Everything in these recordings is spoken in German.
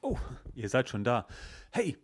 Oh, ihr seid schon da. Hey,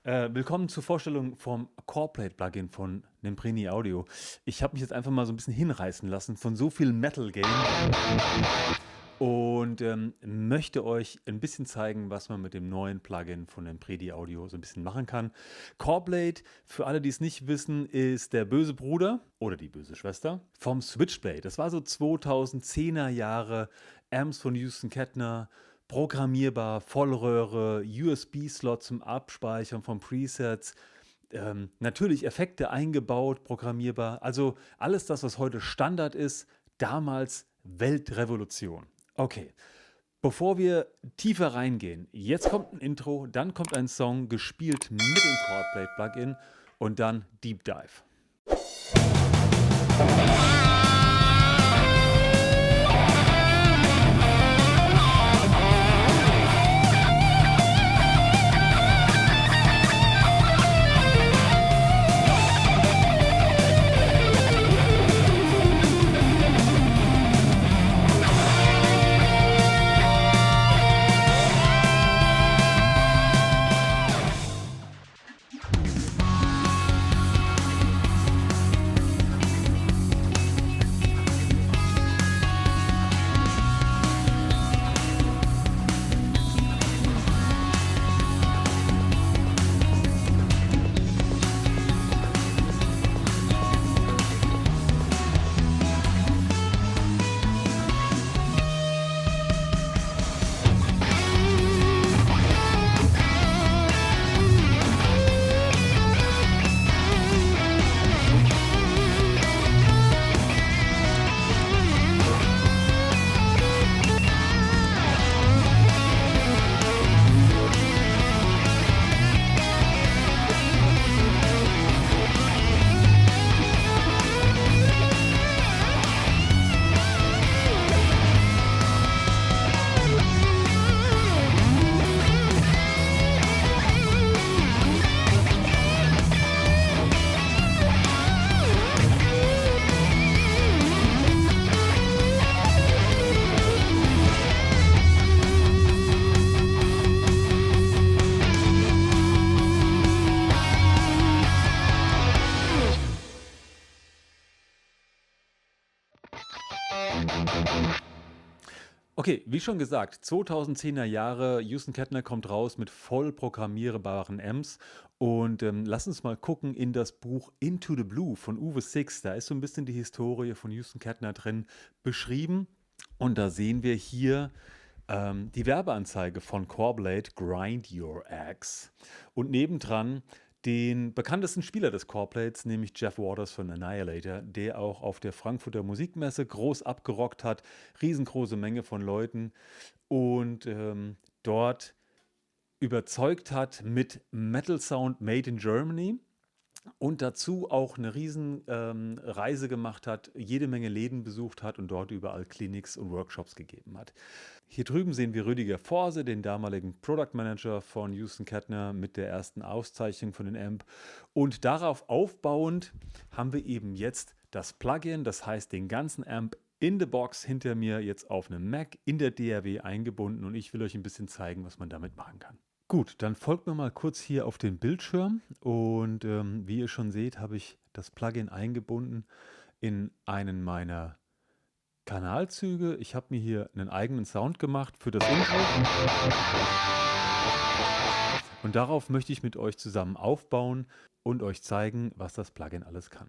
willkommen zur Vorstellung vom Coreplate-Plugin von Nemprini Audio. Ich habe mich jetzt einfach mal so ein bisschen hinreißen lassen von so viel Metal-Game und möchte euch ein bisschen zeigen, was man mit dem neuen Plugin von Nemprini Audio so ein bisschen machen kann. Coreplate, für alle, die es nicht wissen, ist der böse Bruder oder die böse Schwester vom Switchblade. Das war so 2010er Jahre, Amps von Houston Kettner, programmierbar, Vollröhre, USB-Slot zum Abspeichern von Presets, natürlich Effekte eingebaut, programmierbar. Also alles das, was heute Standard ist, damals Weltrevolution. Okay, bevor wir tiefer reingehen, jetzt kommt ein Intro, dann kommt ein Song, gespielt mit dem Chordplate-Plugin und dann Deep Dive. Okay, wie schon gesagt, 2010er Jahre, Houston Kettner kommt raus mit voll programmierbaren Amps und lass uns mal gucken in das Buch Into the Blue von Uwe Six. Da ist so ein bisschen die Historie von Houston Kettner drin beschrieben und da sehen wir hier die Werbeanzeige von Coreplate, Grind Your Axe, und nebendran den bekanntesten Spieler des Coreplates, nämlich Jeff Waters von Annihilator, der auch auf der Frankfurter Musikmesse groß abgerockt hat, riesengroße Menge von Leuten und dort überzeugt hat mit Metal Sound Made in Germany und dazu auch eine riesen Reise gemacht hat, jede Menge Läden besucht hat und dort überall Clinics und Workshops gegeben hat. Hier drüben sehen wir Rüdiger Forse, den damaligen Product Manager von Houston Kettner, mit der ersten Auszeichnung von den Amp. Und darauf aufbauend haben wir eben jetzt das Plugin, das heißt den ganzen Amp in the Box hinter mir jetzt auf einem Mac in der DAW eingebunden und ich will euch ein bisschen zeigen, was man damit machen kann. Gut, dann folgt mir mal kurz hier auf den Bildschirm und wie ihr schon seht, habe ich das Plugin eingebunden in einen meiner Kanalzüge. Ich habe mir hier einen eigenen Sound gemacht für das Intro und darauf möchte ich mit euch zusammen aufbauen und euch zeigen, was das Plugin alles kann.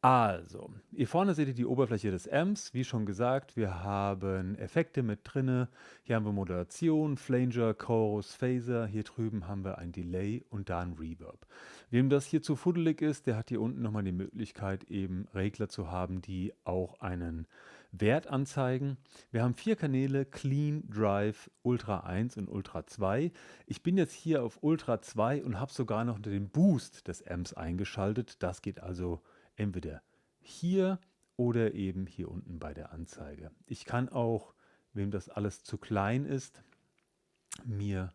Also, hier vorne seht ihr die Oberfläche des Amps. Wie schon gesagt, wir haben Effekte mit drinne. Hier haben wir Moderation, Flanger, Chorus, Phaser. Hier drüben haben wir ein Delay und da ein Reverb. Wem das hier zu fuddelig ist, der hat hier unten nochmal die Möglichkeit, eben Regler zu haben, die auch einen Wert anzeigen. Wir haben 4 Kanäle, Clean, Drive, Ultra 1 und Ultra 2. Ich bin jetzt hier auf Ultra 2 und habe sogar noch den Boost des Amps eingeschaltet. Das geht also entweder hier oder eben hier unten bei der Anzeige. Ich kann auch, wem das alles zu klein ist, mir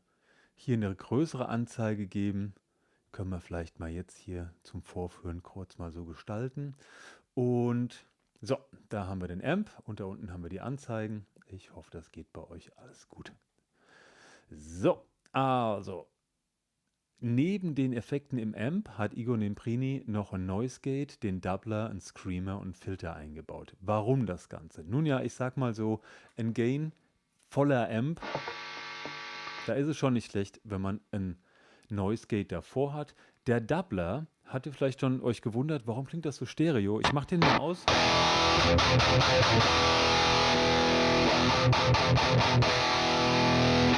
hier eine größere Anzeige geben. Können wir vielleicht mal jetzt hier zum Vorführen kurz mal so gestalten. Und So, da haben wir den Amp und da unten haben wir die Anzeigen. Ich hoffe, das geht bei euch alles gut. So, also neben den Effekten im Amp hat Igor Nemprini noch ein Noise Gate, den Doubler, einen Screamer und einen Filter eingebaut. Warum das Ganze? Nun ja, ich sag mal so, ein Gain voller Amp, da ist es schon nicht schlecht, wenn man ein Noise Gate davor hat. Der Doubler, habt ihr vielleicht schon euch gewundert, warum klingt das so stereo? Ich mach den mal aus.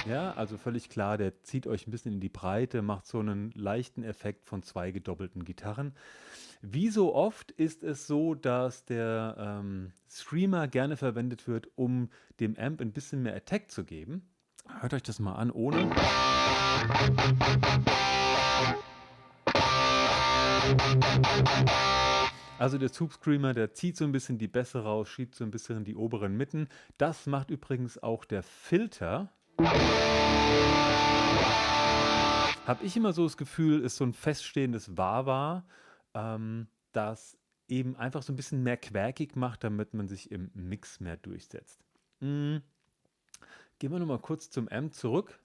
Ja, also völlig klar, der zieht euch ein bisschen in die Breite, macht so einen leichten Effekt von zwei gedoppelten Gitarren. Wie so oft ist es so, dass der Screamer gerne verwendet wird, um dem Amp ein bisschen mehr Attack zu geben. Hört euch das mal an, ohne. Also der Tube Screamer, der zieht so ein bisschen die Bässe raus, schiebt so ein bisschen die oberen Mitten. Das macht übrigens auch der Filter. Habe ich immer so das Gefühl, ist so ein feststehendes Wah-Wah, das eben einfach so ein bisschen mehr quäkig macht, damit man sich im Mix mehr durchsetzt. Gehen wir nochmal kurz zum Amp zurück.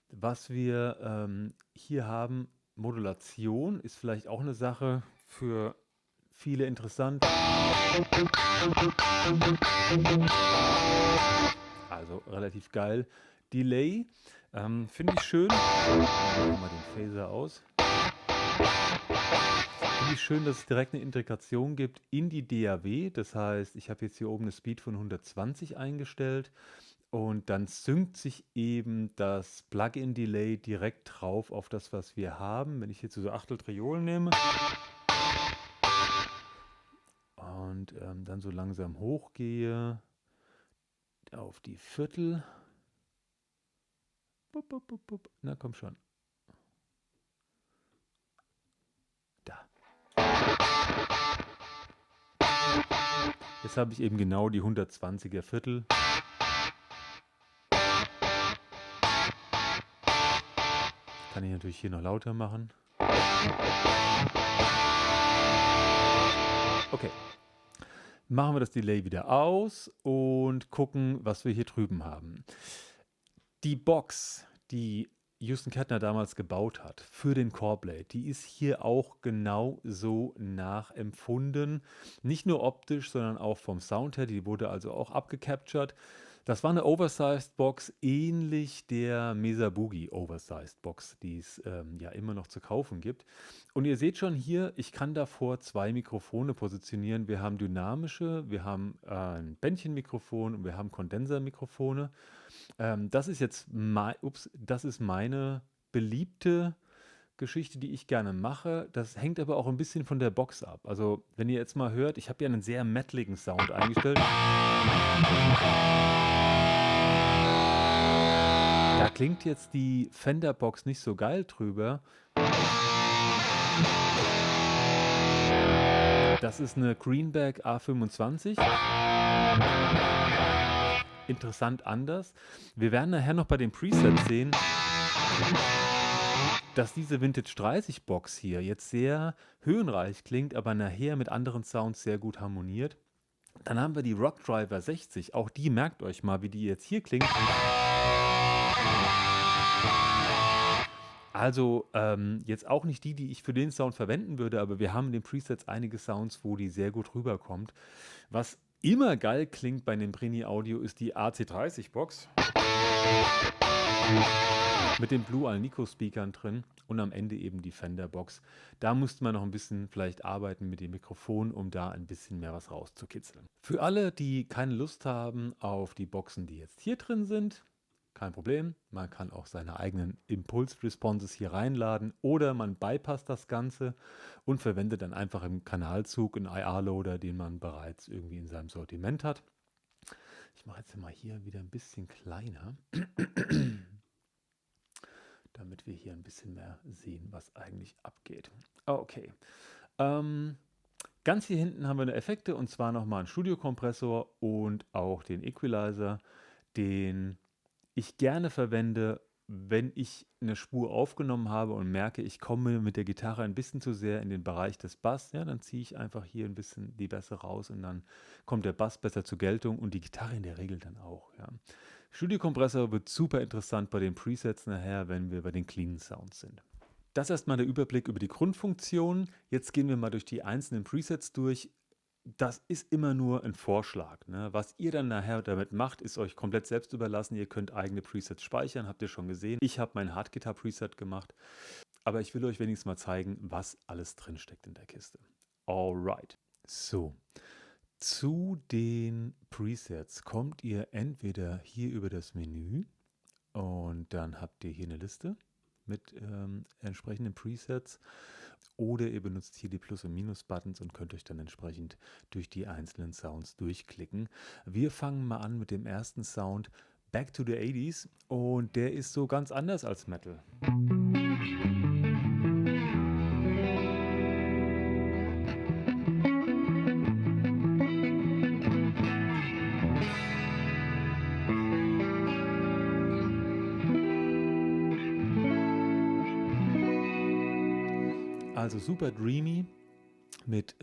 Was wir hier haben, Modulation ist vielleicht auch eine Sache für viele interessant. Also relativ geil. Delay finde ich schön. Machen wir mal den Phaser aus. Finde ich schön, dass es direkt eine Integration gibt in die DAW. Das heißt, ich habe jetzt hier oben eine Speed von 120 eingestellt und dann synkt sich eben das Plugin-Delay direkt drauf auf das, was wir haben. Wenn ich jetzt so Achteltriolen nehme und dann so langsam hochgehe auf die Viertel. Bup, bup, bup, bup. Na komm schon. Da. Jetzt habe ich eben genau die 120er Viertel. Kann ich natürlich hier noch lauter machen. Okay. Machen wir das Delay wieder aus und gucken, was wir hier drüben haben. Die Box, die Houston Kettner damals gebaut hat für den Core-Blade, die ist hier auch genau so nachempfunden. Nicht nur optisch, sondern auch vom Sound her. Die wurde also auch abgecaptured. Das war eine Oversized Box, ähnlich der Mesa Boogie Oversized Box, die es ja immer noch zu kaufen gibt. Und ihr seht schon hier, ich kann davor zwei Mikrofone positionieren. Wir haben dynamische, wir haben ein Bändchenmikrofon und wir haben Kondensermikrofone. Das ist jetzt das ist meine beliebte Geschichte, die ich gerne mache. Das hängt aber auch ein bisschen von der Box ab. Also, wenn ihr jetzt mal hört, ich habe ja einen sehr metaligen Sound eingestellt. Da klingt jetzt die Fender-Box nicht so geil drüber. Das ist eine Greenback A25. Interessant anders. Wir werden nachher noch bei den Presets sehen, dass diese Vintage 30 Box hier jetzt sehr höhenreich klingt, aber nachher mit anderen Sounds sehr gut harmoniert. Dann haben wir die Rock Driver 60. Auch die, merkt euch mal, wie die jetzt hier klingt. Also jetzt auch nicht die ich für den Sound verwenden würde, aber wir haben in den Presets einige Sounds, wo die sehr gut rüberkommt. Was immer geil klingt bei Nemprini Audio ist die AC30 Box mit den Blue Alnico Speakern drin und am Ende eben die Fender Box. Da musste man noch ein bisschen vielleicht arbeiten mit dem Mikrofon, um da ein bisschen mehr was rauszukitzeln. Für alle, die keine Lust haben auf die Boxen, die jetzt hier drin sind, kein Problem. Man kann auch seine eigenen Impulse-Responses hier reinladen oder man bypasst das Ganze und verwendet dann einfach im Kanalzug einen IR-Loader, den man bereits irgendwie in seinem Sortiment hat. Ich mache jetzt mal hier wieder ein bisschen kleiner, damit wir hier ein bisschen mehr sehen, was eigentlich abgeht. Okay. Ganz hier hinten haben wir eine Effekte und zwar nochmal einen Studiokompressor und auch den Equalizer, den ich gerne verwende, wenn ich eine Spur aufgenommen habe und merke, ich komme mit der Gitarre ein bisschen zu sehr in den Bereich des Bass, ja, dann ziehe ich einfach hier ein bisschen die Bässe raus und dann kommt der Bass besser zur Geltung und die Gitarre in der Regel dann auch. Ja. Studiokompressor wird super interessant bei den Presets nachher, wenn wir bei den cleanen Sounds sind. Das erstmal der Überblick über die Grundfunktionen. Jetzt gehen wir mal durch die einzelnen Presets durch. Das ist immer nur ein Vorschlag. Ne? Was ihr dann nachher damit macht, ist euch komplett selbst überlassen. Ihr könnt eigene Presets speichern, habt ihr schon gesehen. Ich habe mein Hardgitar-Preset gemacht, aber ich will euch wenigstens mal zeigen, was alles drinsteckt in der Kiste. Alright. So, zu den Presets kommt ihr entweder hier über das Menü und dann habt ihr hier eine Liste mit entsprechenden Presets. Oder ihr benutzt hier die Plus- und Minus-Buttons und könnt euch dann entsprechend durch die einzelnen Sounds durchklicken. Wir fangen mal an mit dem ersten Sound, Back to the 80s. Und der ist so ganz anders als Metal. Also super dreamy, mit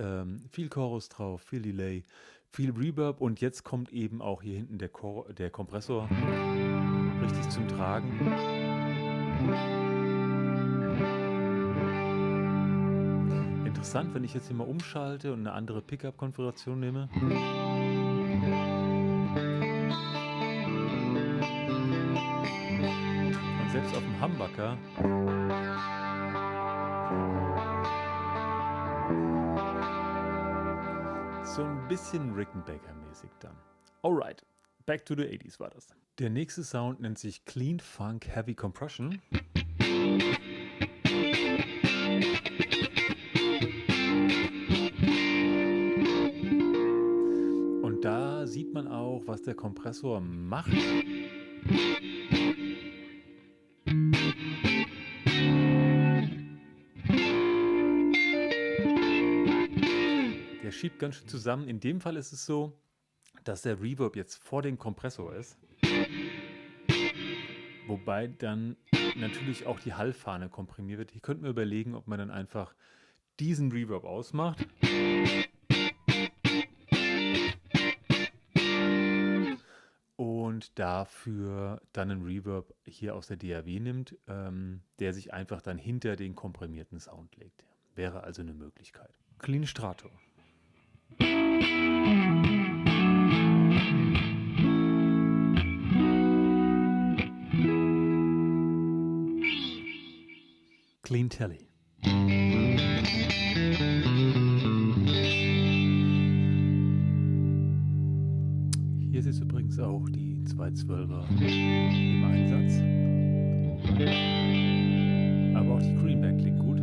viel Chorus drauf, viel Delay, viel Reverb und jetzt kommt eben auch hier hinten der Kompressor richtig zum Tragen. Interessant, wenn ich jetzt hier mal umschalte und eine andere Pickup-Konfiguration nehme. Und selbst auf dem Humbucker so ein bisschen Rickenbacker-mäßig dann. Alright, Back to the 80s war das. Der nächste Sound nennt sich Clean Funk Heavy Compression. Und da sieht man auch, was der Kompressor macht. Der schiebt ganz schön zusammen. In dem Fall ist es so, dass der Reverb jetzt vor dem Kompressor ist. Wobei dann natürlich auch die Hallfahne komprimiert wird. Hier könnten wir überlegen, ob man dann einfach diesen Reverb ausmacht. Und dafür dann einen Reverb hier aus der DAW nimmt, der sich einfach dann hinter den komprimierten Sound legt. Wäre also eine Möglichkeit. Clean Strato. Clean Telly. Hier ist übrigens auch die 212er im Einsatz. Aber auch die Greenback klingt gut.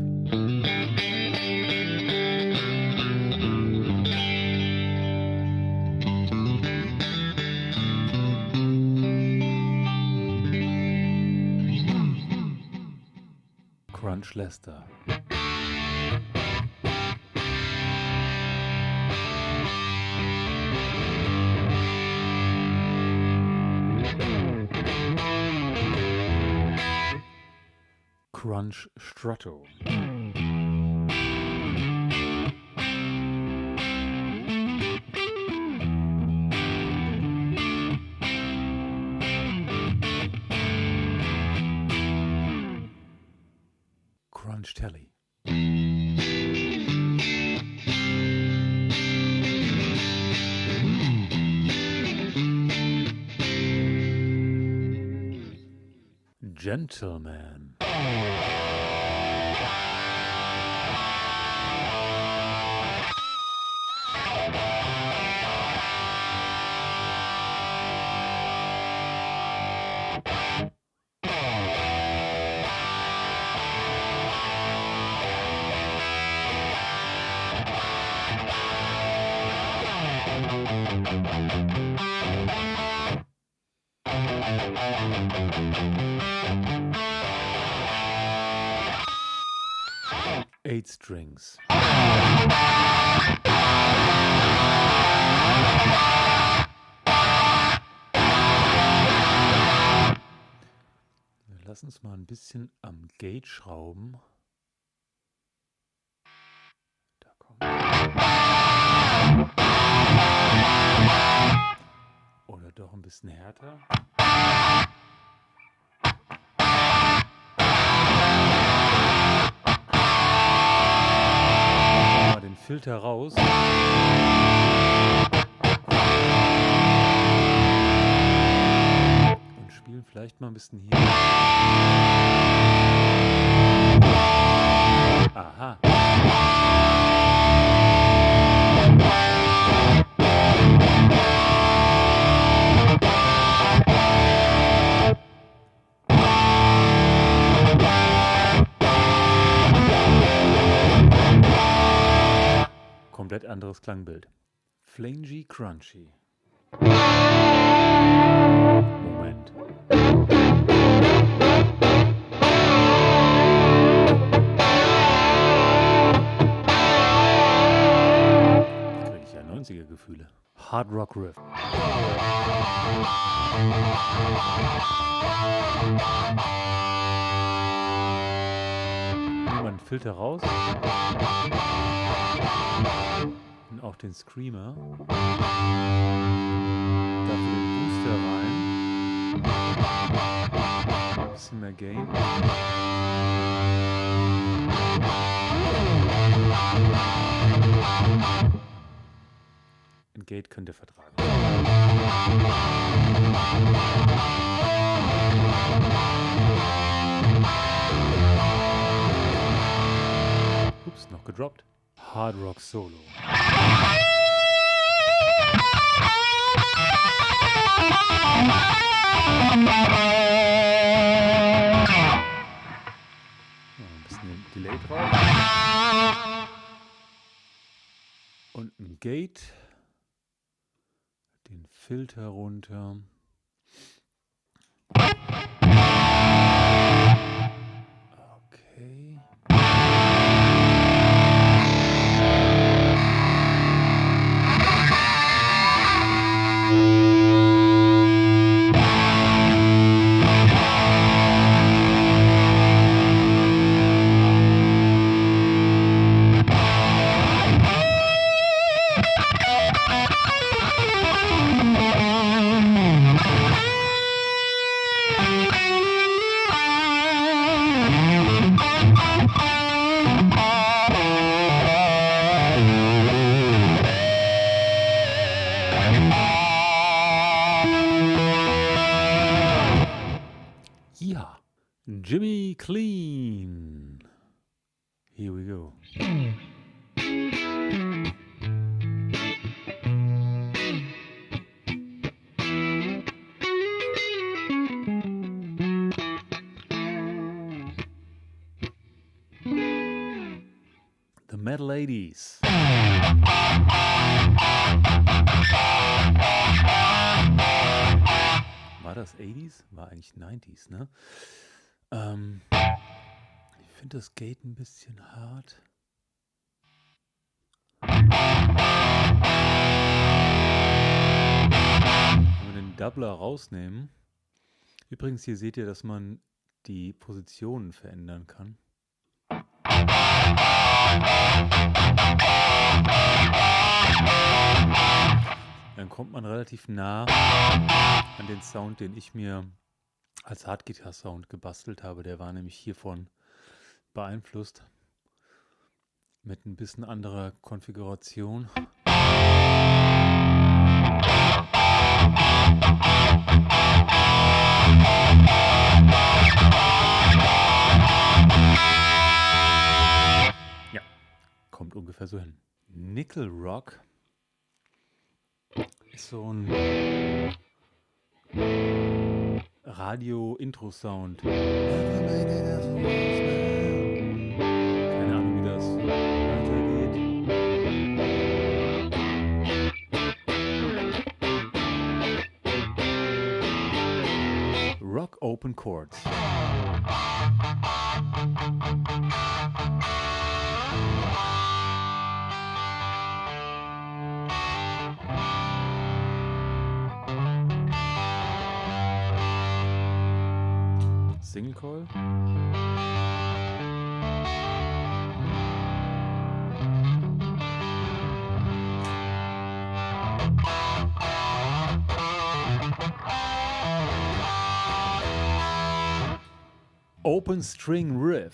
Crunch Lester. Crunch Strato. Crunch Telly. Gentleman. Eight strings. Lass uns mal ein bisschen am Gate schrauben. Da kommt. Oder doch ein bisschen härter. Mal den Filter raus. Und spielen vielleicht mal ein bisschen hier. Aha. Komplett anderes Klangbild. Flangy Crunchy. Moment. Kriege ich ja 90er-Gefühle. Hard Rock Riff. Nehmen wir den Filter raus. Und auch den Screamer. Dafür den Booster rein. Ein bisschen mehr Gain. Ein Gate könnt ihr vertragen. Ups, noch gedroppt. Hard Rock Solo. Ein bisschen Delay drauf. Und ein Gate. Den Filter runter. Okay. Ja, Jimmy Clean. Here we go. The Metal 80s. War das 80s? War eigentlich 90s, ne? Ich finde das Gate ein bisschen hart. Wenn wir den Doubler rausnehmen. Übrigens, hier seht ihr, dass man die Positionen verändern kann. Dann kommt man relativ nah an den Sound, den ich mir als Hardgitarr-Sound gebastelt habe. Der war nämlich hiervon beeinflusst. Mit ein bisschen anderer Konfiguration. Ja, kommt ungefähr so hin. Nickel Rock ist so ein Radio-Intro-Sound. Keine Ahnung, wie das weitergeht. Rock Open Chords. Single Coil. Open String Riff.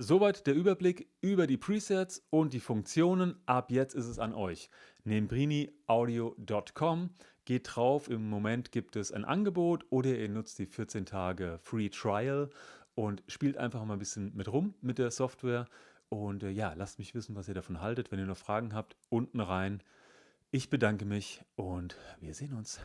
Soweit der Überblick über die Presets und die Funktionen. Ab jetzt ist es an euch. nembriniaudio.com. Geht drauf, im Moment gibt es ein Angebot oder ihr nutzt die 14 Tage Free Trial und spielt einfach mal ein bisschen mit rum mit der Software. Und ja, lasst mich wissen, was ihr davon haltet. Wenn ihr noch Fragen habt, unten rein. Ich bedanke mich und wir sehen uns.